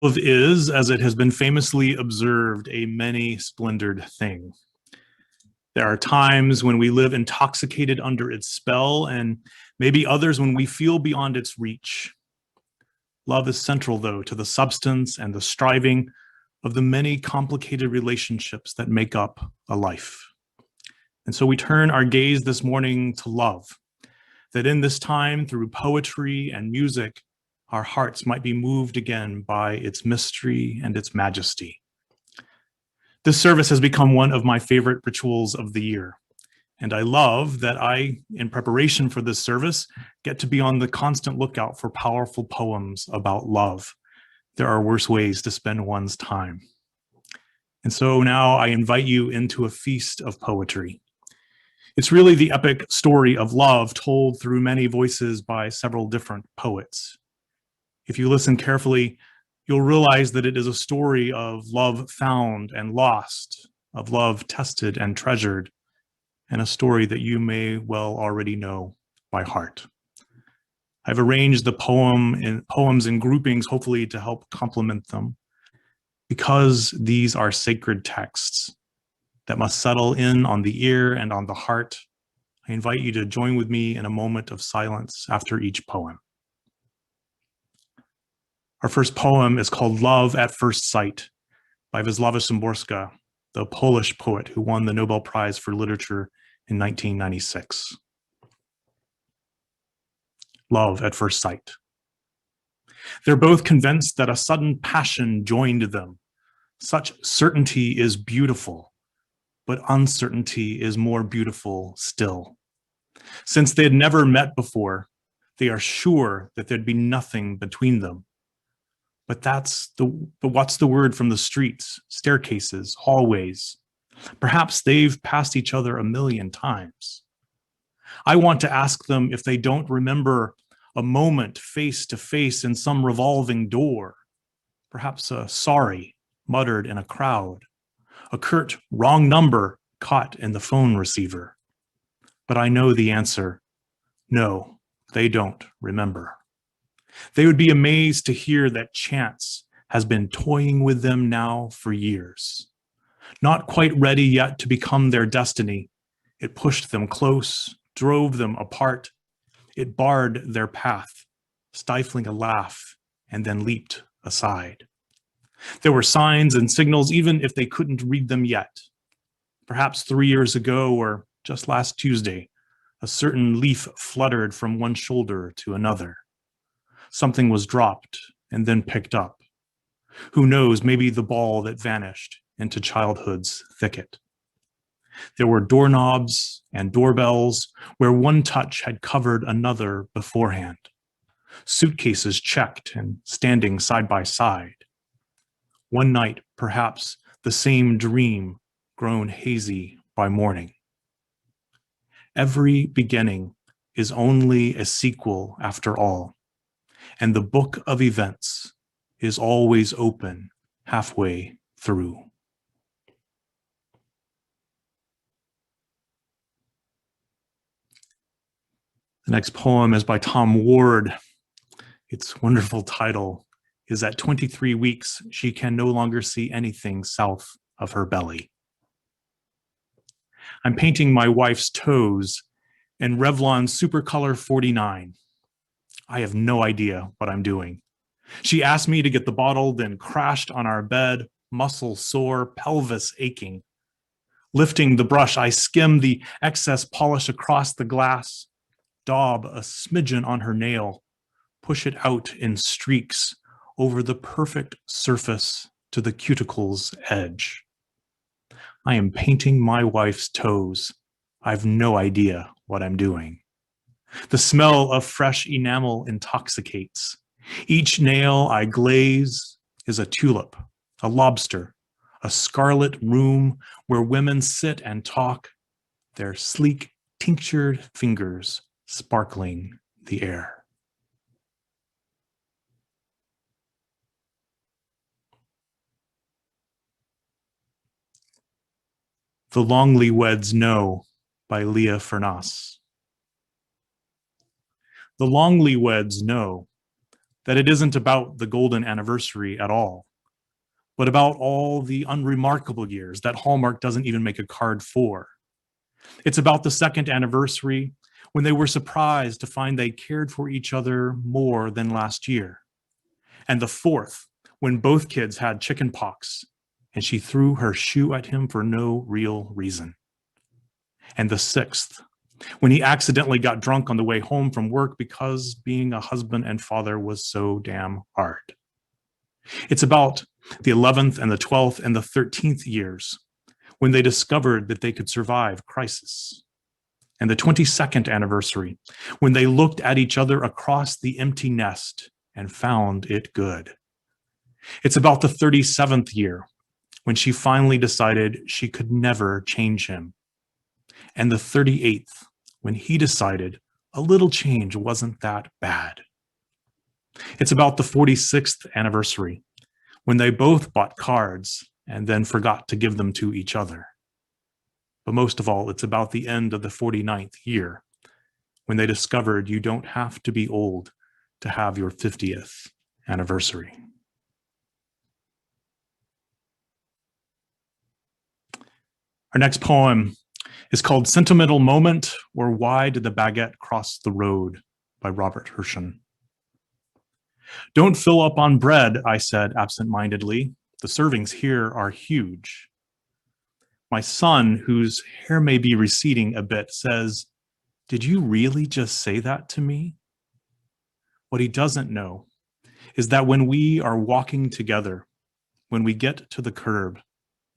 Love is, as it has been famously observed, a many-splendored thing. There are times when we live intoxicated under its spell, and maybe others when we feel beyond its reach. Love is central, though, to the substance and the striving of the many complicated relationships that make up a life. And so we turn our gaze this morning to love, that in this time, through poetry and music, our hearts might be moved again by its mystery and its majesty. This service has become one of my favorite rituals of the year, and I love that I, in preparation for this service, get to be on the constant lookout for powerful poems about love. There are worse ways to spend one's time. And so now I invite you into a feast of poetry. It's really the epic story of love told through many voices by several different poets. If you listen carefully, you'll realize that it is a story of love found and lost, of love tested and treasured, and a story that you may well already know by heart. I've arranged the poems in groupings, hopefully to help complement them, because these are sacred texts that must settle in on the ear and on the heart. I invite you to join with me in a moment of silence after each poem. Our first poem is called Love at First Sight by Wisława Szymborska, the Polish poet who won the Nobel Prize for Literature in 1996. Love at first sight. They're both convinced that a sudden passion joined them. Such certainty is beautiful, but uncertainty is more beautiful still. Since they had never met before, they are sure that there'd be nothing between them. But what's the word from the streets, staircases, hallways? Perhaps they've passed each other a million times. I want to ask them if they don't remember a moment face to face in some revolving door, perhaps a sorry muttered in a crowd, a curt wrong number caught in the phone receiver. But I know the answer. No, they don't remember. They would be amazed to hear that chance has been toying with them now for years. Not quite ready yet to become their destiny, it pushed them close, drove them apart. It barred their path, stifling a laugh, and then leaped aside. There were signs and signals, even if they couldn't read them yet. Perhaps 3 years ago, or just last Tuesday, a certain leaf fluttered from one shoulder to another. Something was dropped and then picked up. Who knows, maybe the ball that vanished into childhood's thicket. There were doorknobs and doorbells where one touch had covered another beforehand. Suitcases checked and standing side by side. One night, perhaps the same dream grown hazy by morning. Every beginning is only a sequel after all, and the book of events is always open halfway through. The next poem is by Tom Ward. Its wonderful title is At 23 weeks, she can no longer see anything south of her belly. I'm painting my wife's toes in Revlon Supercolor 49. I have no idea what I'm doing. She asked me to get the bottle, then crashed on our bed, muscle sore, pelvis aching. Lifting the brush, I skim the excess polish across the glass, daub a smidgen on her nail, push it out in streaks over the perfect surface to the cuticle's edge. I am painting my wife's toes. I've no idea what I'm doing. The smell of fresh enamel intoxicates. Each nail I glaze is a tulip, a lobster, a scarlet room where women sit and talk, their sleek, tinctured fingers sparkling the air. The Longlyweds Know by Leah Furness. The Longlyweds know that it isn't about the golden anniversary at all, but about all the unremarkable years that Hallmark doesn't even make a card for. It's about the second anniversary when they were surprised to find they cared for each other more than last year. And the fourth, when both kids had chicken pox and she threw her shoe at him for no real reason. And the sixth, when he accidentally got drunk on the way home from work because being a husband and father was so damn hard. It's about the 11th and the 12th and the 13th years when they discovered that they could survive crisis. And the 22nd anniversary when they looked at each other across the empty nest and found it good. It's about the 37th year when she finally decided she could never change him. And the 38th when he decided a little change wasn't that bad. It's about the 46th anniversary when they both bought cards and then forgot to give them to each other. But most of all, it's about the end of the 49th year when they discovered you don't have to be old to have your 50th anniversary. Our next poem is called Sentimental Moment, or Why Did the Baguette Cross the Road by Robert Herschen. Don't fill up on bread, I said absent-mindedly. The servings here are huge. My son, whose hair may be receding a bit, says, "Did you really just say that to me?" What he doesn't know is that when we are walking together, when we get to the curb,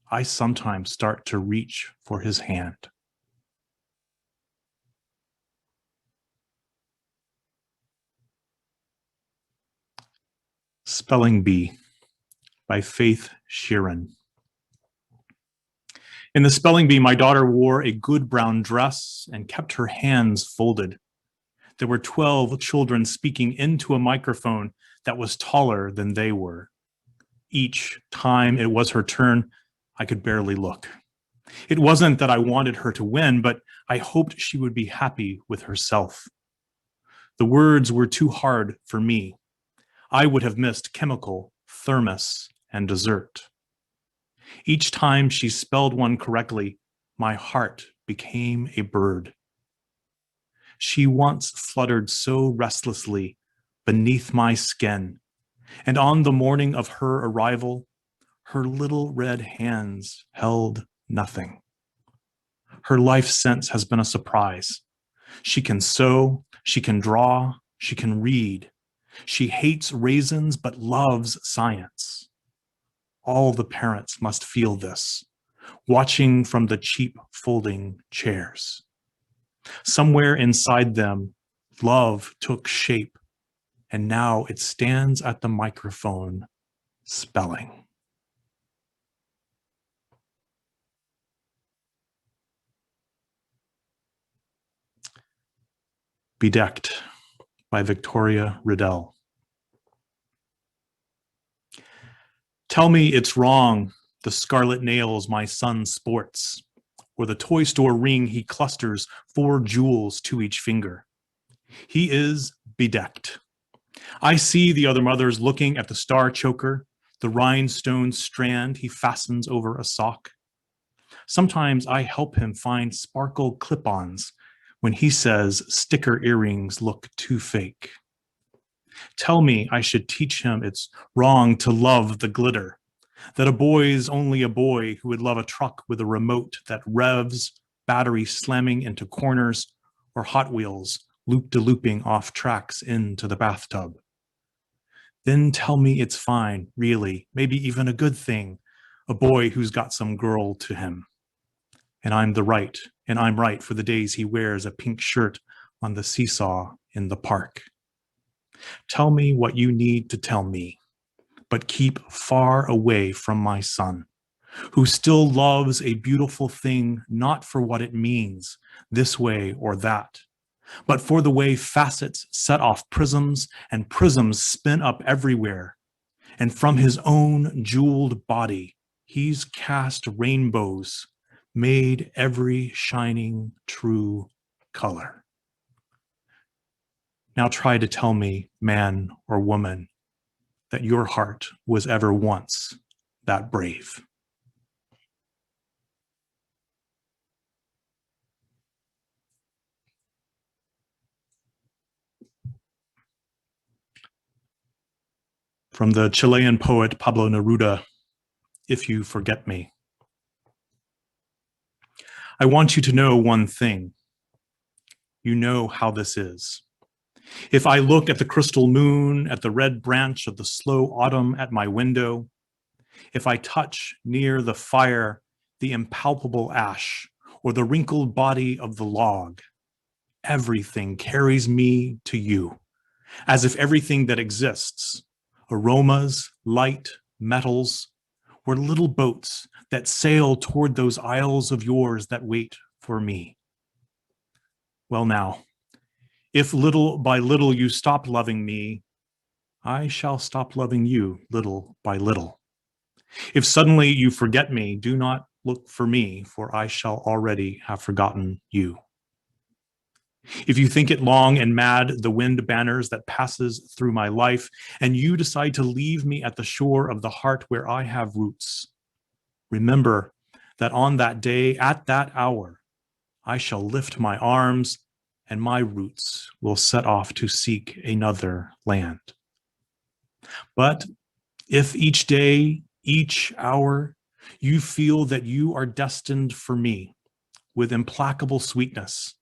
I sometimes start to reach for his hand. Spelling Bee by Faith Sheeran. In the spelling bee, my daughter wore a good brown dress and kept her hands folded. There were 12 children speaking into a microphone that was taller than they were. Each time it was her turn, I could barely look. It wasn't that I wanted her to win, but I hoped she would be happy with herself. The words were too hard for me. I would have missed chemical, thermos, and dessert. Each time she spelled one correctly, my heart became a bird. She once fluttered so restlessly beneath my skin, and on the morning of her arrival, her little red hands held nothing. Her life since has been a surprise. She can sew, she can draw, she can read. She hates raisins but loves science. All the parents must feel this, watching from the cheap folding chairs. Somewhere inside them, love took shape, and now it stands at the microphone, spelling. Bedecked by Victoria Riddell. Tell me it's wrong, the scarlet nails my son sports, or the toy store ring he clusters 4 jewels to each finger. He is bedecked. I see the other mothers looking at the star choker, the rhinestone strand he fastens over a sock. Sometimes I help him find sparkle clip-ons when he says sticker earrings look too fake. Tell me I should teach him it's wrong to love the glitter, that a boy's only a boy who would love a truck with a remote that revs, battery slamming into corners, or Hot Wheels loop-de-looping off tracks into the bathtub. Then tell me it's fine, really, maybe even a good thing, a boy who's got some girl to him. And I'm right for the days he wears a pink shirt on the seesaw in the park. Tell me what you need to tell me, but keep far away from my son, who still loves a beautiful thing not for what it means, this way or that, but for the way facets set off prisms and prisms spin up everywhere. And from his own jeweled body, he's cast rainbows, made every shining true color. Now try to tell me, man or woman, that your heart was ever once that brave. From the Chilean poet Pablo Neruda, If You Forget Me. I want you to know one thing. You know how this is. If I look at the crystal moon, at the red branch of the slow autumn at my window, if I touch near the fire the impalpable ash or the wrinkled body of the log, everything carries me to you, as if everything that exists, aromas, light, metals, were little boats that sail toward those isles of yours that wait for me. Well, now, if little by little you stop loving me, I shall stop loving you little by little. If suddenly you forget me, do not look for me, for I shall already have forgotten you. If you think it long and mad, the wind banners that passes through my life, and you decide to leave me at the shore of the heart where I have roots, remember that on that day, at that hour, I shall lift my arms and my roots will set off to seek another land. But if each day, each hour, you feel that you are destined for me with implacable sweetness,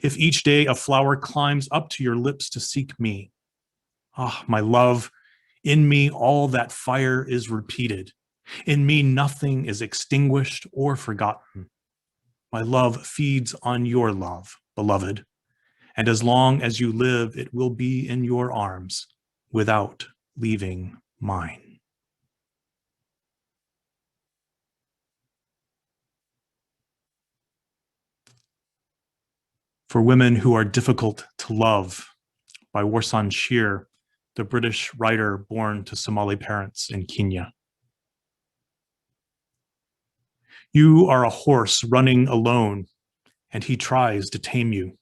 if each day a flower climbs up to your lips to seek me, ah, my love, in me all that fire is repeated. In me nothing is extinguished or forgotten. My love feeds on your love, beloved, and as long as you live, it will be in your arms without leaving mine. For Women Who Are Difficult to Love by Warsan Shire, the British writer born to Somali parents in Kenya. You are a horse running alone, and he tries to tame you,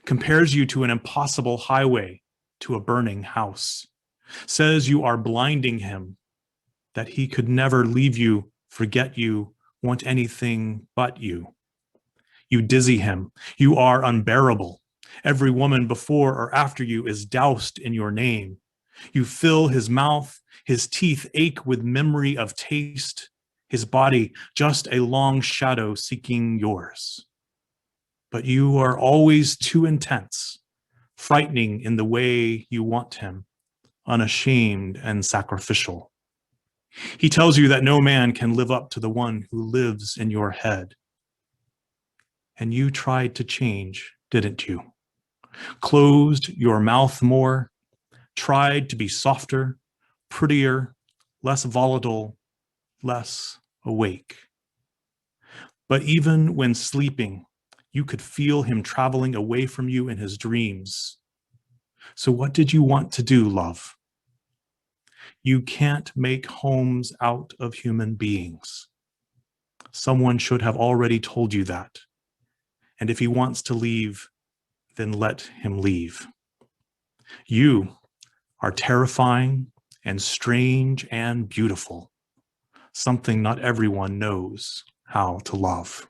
compares you to an impossible highway, to a burning house, says you are blinding him, that he could never leave you, forget you, want anything but you. You dizzy him. You are unbearable. Every woman before or after you is doused in your name. You fill his mouth. His teeth ache with memory of taste. His body just a long shadow seeking yours. But you are always too intense, frightening in the way you want him, unashamed and sacrificial. He tells you that no man can live up to the one who lives in your head. And you tried to change, didn't you? Closed your mouth more, tried to be softer, prettier, less volatile, less awake. But even when sleeping, you could feel him traveling away from you in his dreams. So what did you want to do, love? You can't make homes out of human beings. Someone should have already told you that. And if he wants to leave, then let him leave. You are terrifying and strange and beautiful, something not everyone knows how to love.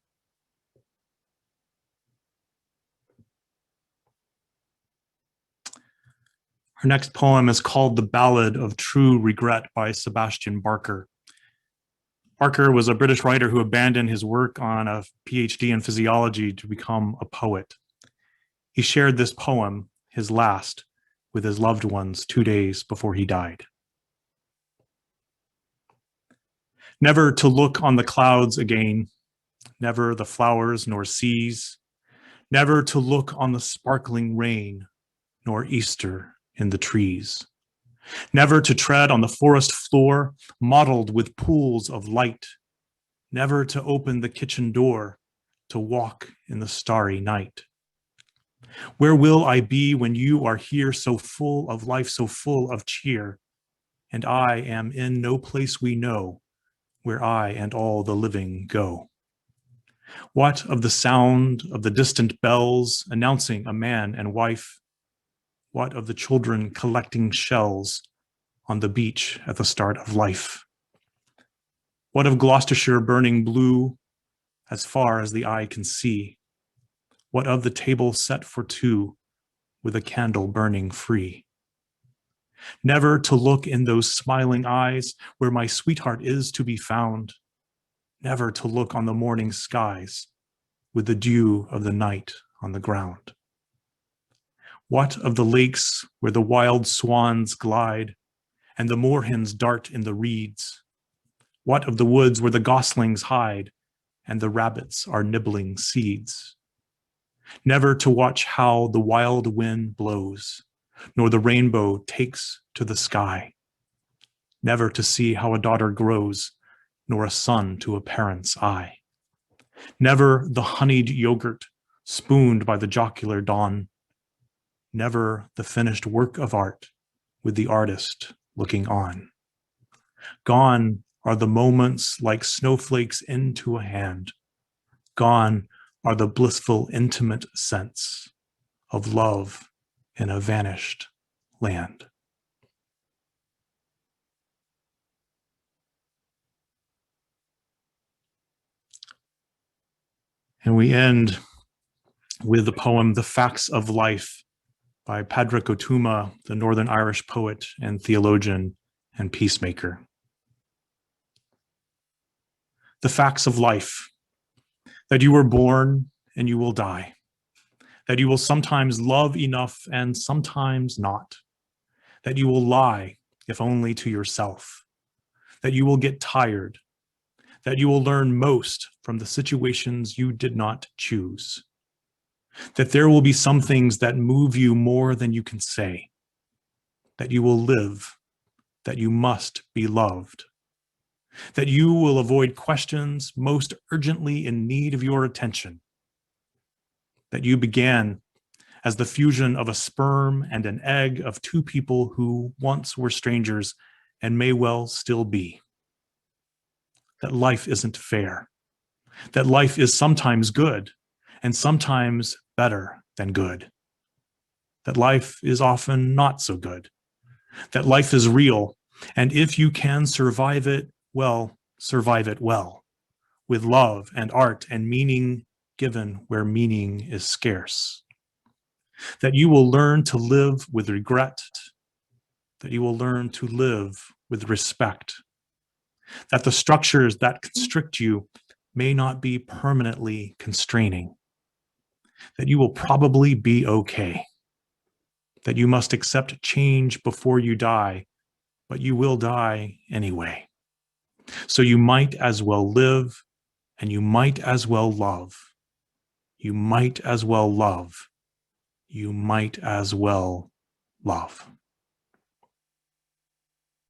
Our next poem is called The Ballad of True Regret by Sebastian Barker. Barker was a British writer who abandoned his work on a PhD in physiology to become a poet. He shared this poem, his last, with his loved ones 2 days before he died. Never to look on the clouds again, never the flowers nor seas, never to look on the sparkling rain, nor Easter in the trees. Never to tread on the forest floor, mottled with pools of light. Never to open the kitchen door, to walk in the starry night. Where will I be when you are here, so full of life, so full of cheer? And I am in no place we know, where I and all the living go. What of the sound of the distant bells announcing a man and wife? What of the children collecting shells on the beach at the start of life? What of Gloucestershire burning blue as far as the eye can see? What of the table set for two with a candle burning free? Never to look in those smiling eyes where my sweetheart is to be found. Never to look on the morning skies with the dew of the night on the ground. What of the lakes where the wild swans glide and the moorhens dart in the reeds? What of the woods where the goslings hide and the rabbits are nibbling seeds? Never to watch how the wild wind blows, nor the rainbow takes to the sky. Never to see how a daughter grows, nor a son to a parent's eye. Never the honeyed yogurt spooned by the jocular dawn. Never the finished work of art with the artist looking on. Gone are the moments like snowflakes into a hand. Gone are the blissful, intimate sense of love in a vanished land. And we end with the poem, The Facts of Life, by Padraig Ó Tuama, the Northern Irish poet and theologian and peacemaker. The facts of life: that you were born and you will die, that you will sometimes love enough and sometimes not, that you will lie, if only to yourself, that you will get tired, that you will learn most from the situations you did not choose, that there will be some things that move you more than you can say, that you will live, that you must be loved, that you will avoid questions most urgently in need of your attention, that you began as the fusion of a sperm and an egg of two people who once were strangers and may well still be, that life isn't fair, that life is sometimes good and sometimes better than good, that life is often not so good, that life is real, and if you can survive it, well, survive it well, with love and art and meaning given where meaning is scarce, that you will learn to live with regret, that you will learn to live with respect, that the structures that constrict you may not be permanently constraining, that you will probably be okay, that you must accept change before you die, but you will die anyway. So you might as well live, and you might as well love. You might as well love. You might as well love.